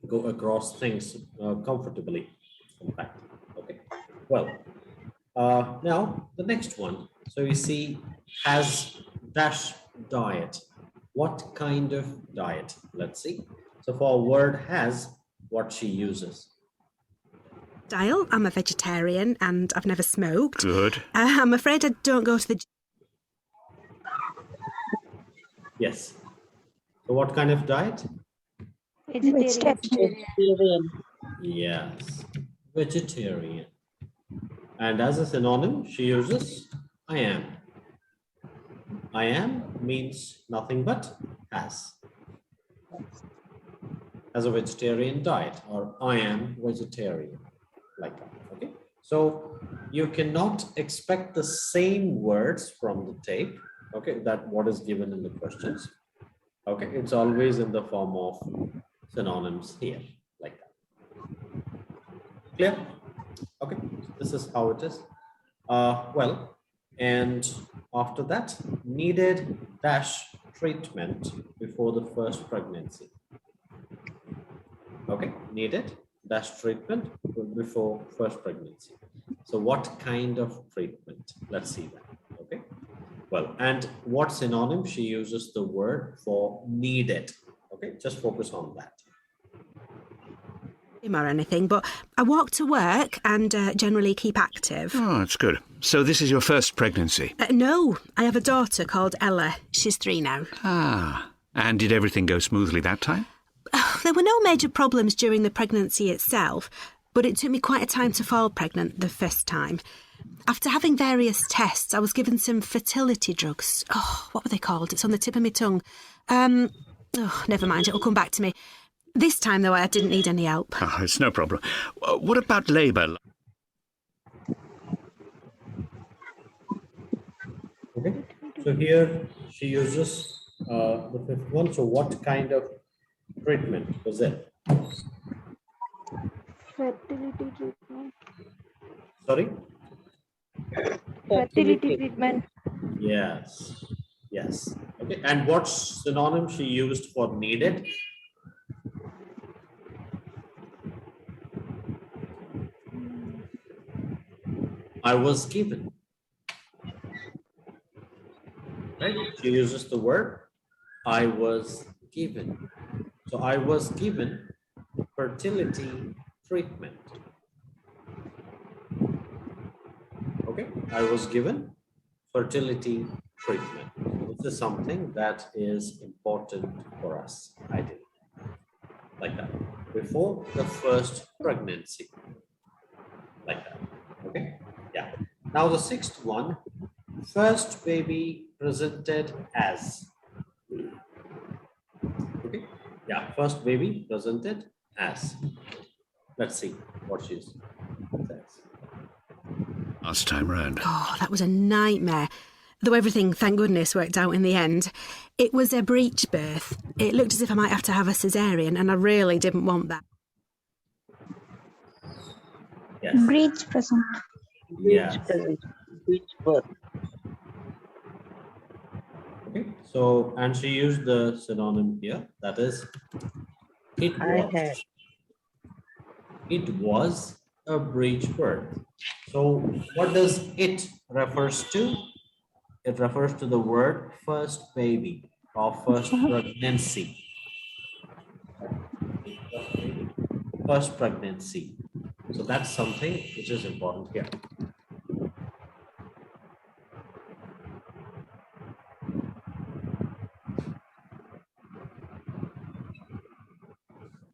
go across things comfortably. In fact, okay. Well, now the next one. So you see, has dash diet. What kind of diet? Let's see. So for a word has, what she uses. Dial, I'm a vegetarian and I've never smoked. Good. I'm afraid I don't go to the... Yes. So what kind of diet? Vegetarian. Yes, vegetarian. And as a synonym, she uses I am. I am means nothing but has. As a vegetarian diet, or I am vegetarian, like that, okay? So you cannot expect the same words from the tape, okay, that what is given in the questions. Okay, it's always in the form of synonyms here, like that. Clear? Okay, so this is how it is. Well, and after that, needed dash treatment before the first pregnancy. Okay, needed dash treatment before first pregnancy. So what kind of treatment? Let's see that. Okay. Well, and what synonym she uses the word for needed? Okay, just focus on that. Or anything, but I walk to work and generally keep active. Oh, that's good. So this is your first pregnancy? No, I have a daughter called Ella. She's 3 now. Ah, and did everything go smoothly that time? There were no major problems during the pregnancy itself, but it took me quite a time to fall pregnant the first time. After having various tests, I was given some fertility drugs. Oh, what were they called? It's on the tip of my tongue. Never mind, it'll come back to me. This time, though, I didn't need any help. Oh, it's no problem. What about labour? Okay, so here she uses the fifth one. So what kind of treatment was it? Fertility treatment. Sorry? Fertility treatment. Yes, yes. Okay, and what synonym she used for needed? I was given. Right? She uses the word I was given. So I was given fertility treatment. Okay, I was given fertility treatment. This is something that is important for us, ideally. Like that. Before the first pregnancy. Like that. Okay. Yeah. Now the sixth one, first baby presented as. Okay. Yeah. First baby presented as. Let's see what she says. Last time round. Oh, that was a nightmare. Though everything, thank goodness, worked out in the end. It was a breech birth. It looked as if I might have to have a cesarean, and I really didn't want that. Yes. Breech present. Yeah. Breech birth. Okay. So, and she used the synonym here. That is, it was. It was a breech birth. So, what does it refers to? It refers to the word first baby or first pregnancy. First pregnancy. So that's something which is important here.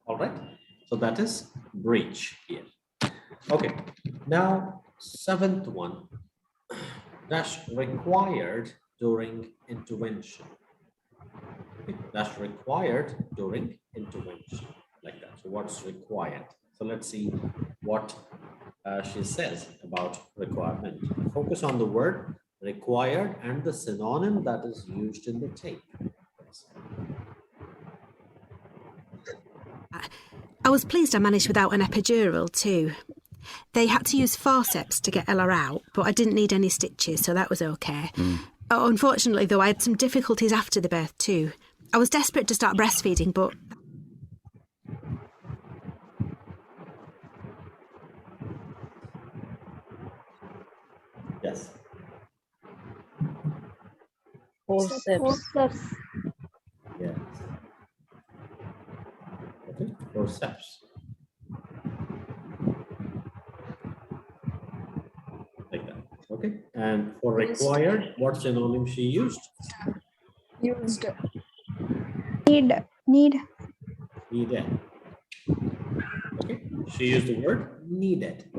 All right. So that is breech here. Okay. Now, seventh one. Dash required during intervention. Okay. Dash required during intervention. Like that. So what's required? So let's see what she says about requirement. Focus on the word required and the synonym that is used in the tape. I was pleased I managed without an epidural too. They had to use forceps to get Ella out, but I didn't need any stitches, so that was okay. Unfortunately, though, I had some difficulties after the birth too. I was desperate to start breastfeeding, but... Forceps. Forceps. Yes. Okay, forceps. Like that. Okay, and for required, what synonym she used? Used. Need. Needed. Okay, she used the word needed.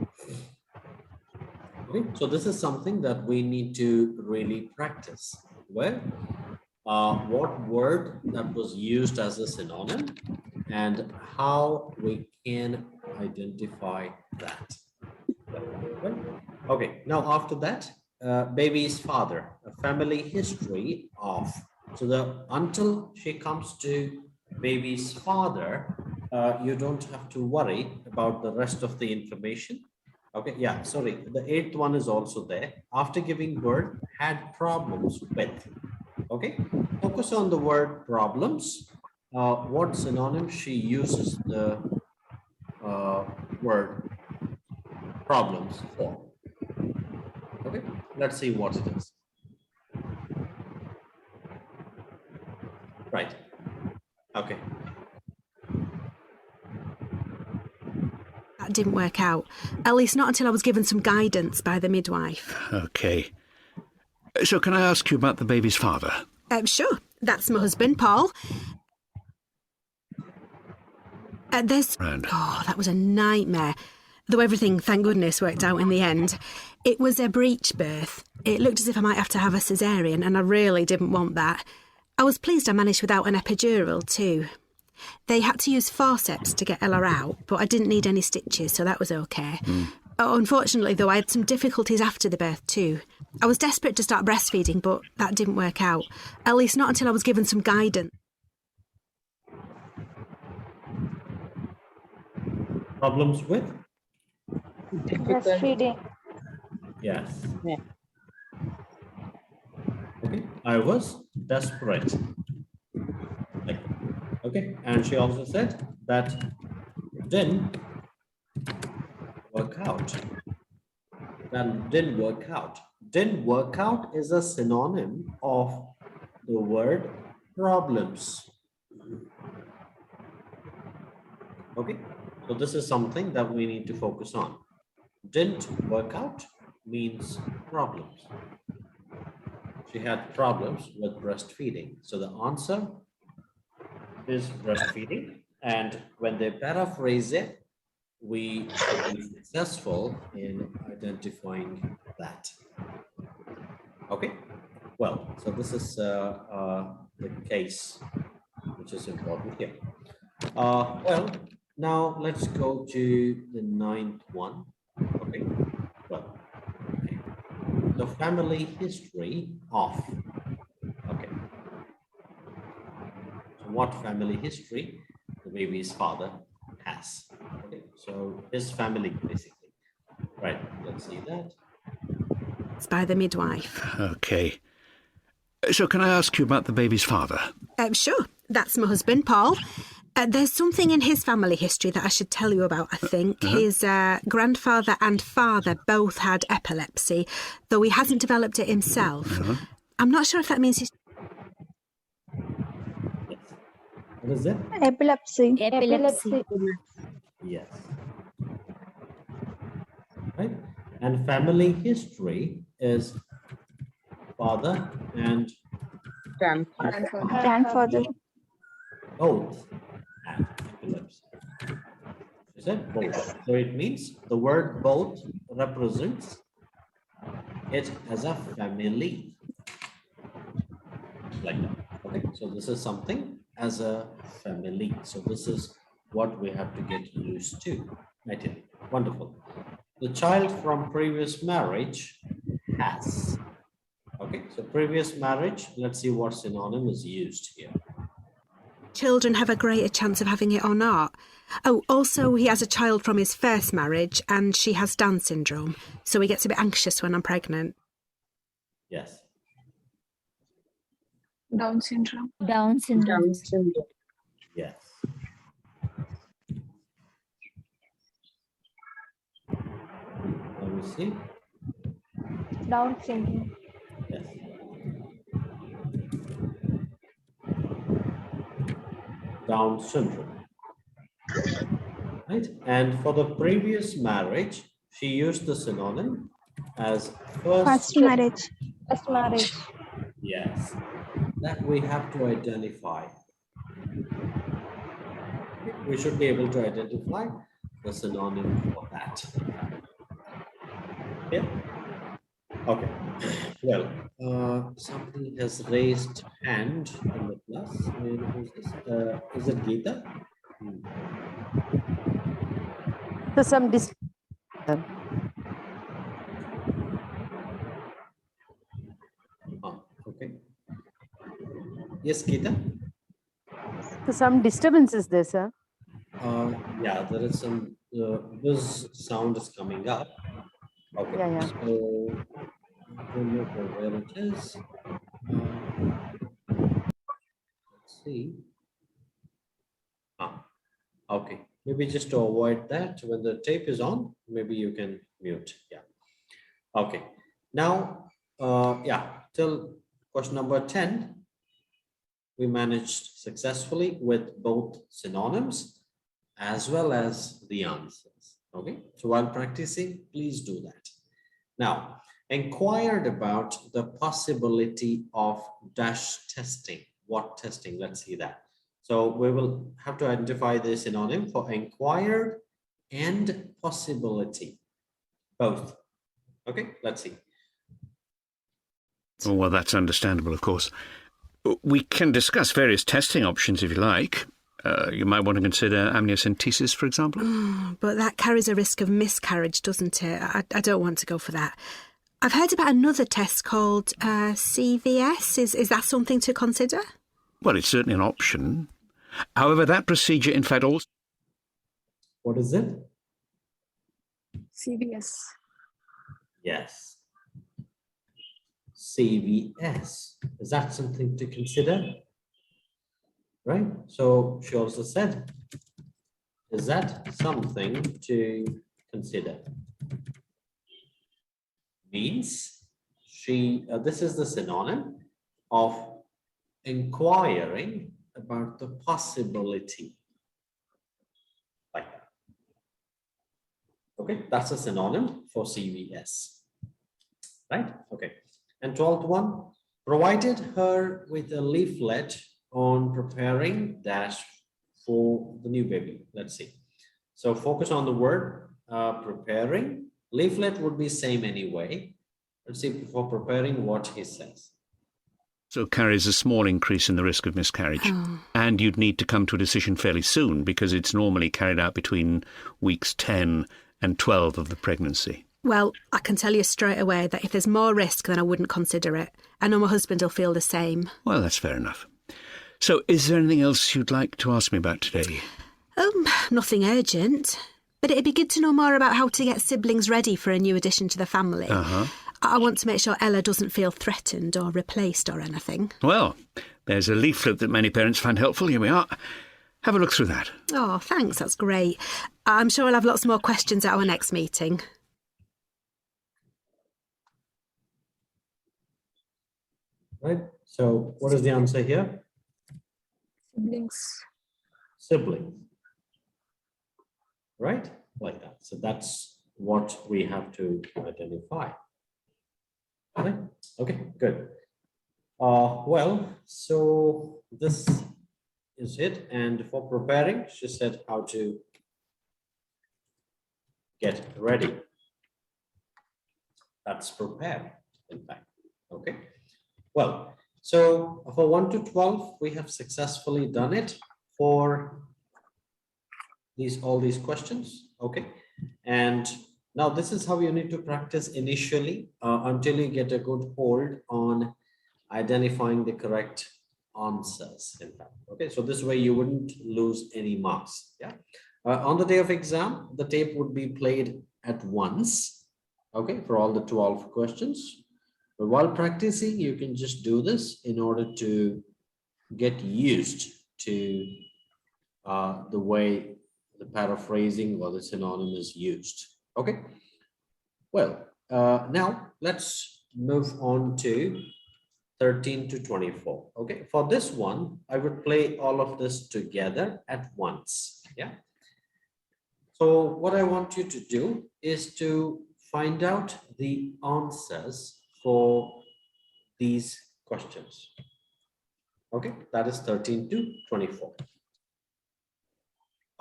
Okay, so this is something that we need to really practice. Where what word that was used as a synonym and how we can identify that. Okay, now after that, baby's father, a family history of. So the until she comes to baby's father, you don't have to worry about the rest of the information. Okay, yeah, sorry. The eighth one is also there. After giving birth, had problems with. Okay, focus on the word problems. What synonym she uses the word problems for. Okay, let's see what it is. Right. Okay. That didn't work out. At least not until I was given some guidance by the midwife. Okay. So can I ask you about the baby's father? Sure. That's my husband, Paul. Round. Oh, that was a nightmare. Though everything, thank goodness, worked out in the end. It was a breech birth. It looked as if I might have to have a cesarean, and I really didn't want that. I was pleased I managed without an epidural, too. They had to use forceps to get Ella out, but I didn't need any stitches, so that was okay. Unfortunately, though, I had some difficulties after the birth, too. I was desperate to start breastfeeding, but that didn't work out. At least not until I was given some guidance. Problems with? Breastfeeding. Yes. Yeah. Okay, I was desperate. Like, okay, and she also said that didn't work out. That didn't work out. Didn't work out is a synonym of the word problems. Okay, so this is something that we need to focus on. Didn't work out means problems. She had problems with breastfeeding. So the answer is breastfeeding. And when they paraphrase it, we should be successful in identifying that. Okay, well, so this is the case, which is important here. Well, now let's go to the ninth one. Okay, well, okay. The family history of. Okay, so what family history the baby's father has? Okay, so his family basically. Right, let's see that. It's by the midwife. Okay. So can I ask you about the baby's father? Sure. That's my husband, Paul. There's something in his family history that I should tell you about, I think. His grandfather and father both had epilepsy, though he hasn't developed it himself. I'm not sure if that means he's... Yes. What is it? Epilepsy. Yes. Right. And family history is father and Grandfather. both had epilepsy. Is it both? So it means the word both represents it as a family. Like that. Okay. So this is something as a family. So this is what we have to get used to. Right. Wonderful. The child from previous marriage has. Okay, so previous marriage, let's see what synonym is used here. Children have a greater chance of having it or not. Oh, also, he has a child from his first marriage, and she has Down syndrome, so he gets a bit anxious when I'm pregnant. Yes. Down syndrome. Yes. Let me see. Down syndrome. Yes. Down syndrome, right? And for the previous marriage, she used the synonym as First marriage. First marriage. Yes, that we have to identify. We should be able to identify the synonym for that. Yeah. Okay. Well, somebody has raised hand in the class. Who's this? Is it Geeta? So some Okay. Yes, Geeta. so some disturbance is there, sir. Yeah, there is some. This sound is coming up. Okay. Yeah. So I don't know from where it is. Let's see. Okay. Maybe just to avoid that, when the tape is on, maybe you can mute. Yeah. Okay. Now, yeah, till question number 10, we managed successfully with both synonyms as well as the answers. Okay. So while practicing, please do that. Now, inquired about the possibility of dash testing. What testing? Let's see that. So we will have to identify the synonym for inquired and possibility, both. Okay, let's see. Oh, well, that's understandable, of course. We can discuss various testing options if you like. You might want to consider amniocentesis, for example. But that carries a risk of miscarriage, doesn't it? I don't want to go for that. I've heard about another test called CVS. Is that something to consider? Well, it's certainly an option. However, that procedure, in fact, also... What is it? CVS. Yes. CVS. Is that something to consider? Right? So she also said, is that something to consider? Means this is the synonym of inquiring about the possibility. Like that. Okay, that's a synonym for CVS. Right? Okay. And 12th one, provided her with a leaflet on preparing dash for the new baby. Let's see. So focus on the word preparing. Leaflet would be same anyway. Let's see for preparing what he says. So carries a small increase in the risk of miscarriage. Oh. And you'd need to come to a decision fairly soon because it's normally carried out between weeks 10 and 12 of the pregnancy. Well, I can tell you straight away that if there's more risk, then I wouldn't consider it. I know my husband will feel the same. Well, that's fair enough. So is there anything else you'd like to ask me about today? Nothing urgent. But it'd be good to know more about how to get siblings ready for a new addition to the family. I want to make sure Ella doesn't feel threatened or replaced or anything. Well, there's a leaflet that many parents find helpful. Here we are. Have a look through that. Oh, thanks. That's great. I'm sure I'll have lots more questions at our next meeting. Right. So what is the answer here? Siblings. Siblings. Right? Like that. So that's what we have to identify. Okay, okay, good. Well, so this is it. And for preparing, she said how to get ready. That's prepare, in fact. Okay. Well, so for 1 to 12, we have successfully done it for all these questions. Okay. And now this is how you need to practice initially until you get a good hold on identifying the correct answers, in fact. Okay. So this way you wouldn't lose any marks. Yeah. On the day of exam, the tape would be played at once. Okay. For all the 12 questions. But while practicing, you can just do this in order to get used to the way the paraphrasing or the synonym is used. Okay. Well, now let's move on to 13 to 24. Okay, for this one, I would play all of this together at once. Yeah. So what I want you to do is to find out the answers for these questions. Okay, that is 13 to 24.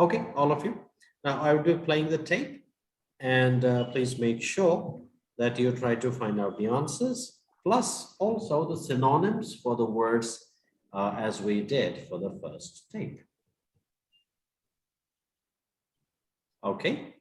Okay, all of you. Now I will be playing the tape, and please make sure that you try to find out the answers, plus also the synonyms for the words as we did for the first tape. Okay.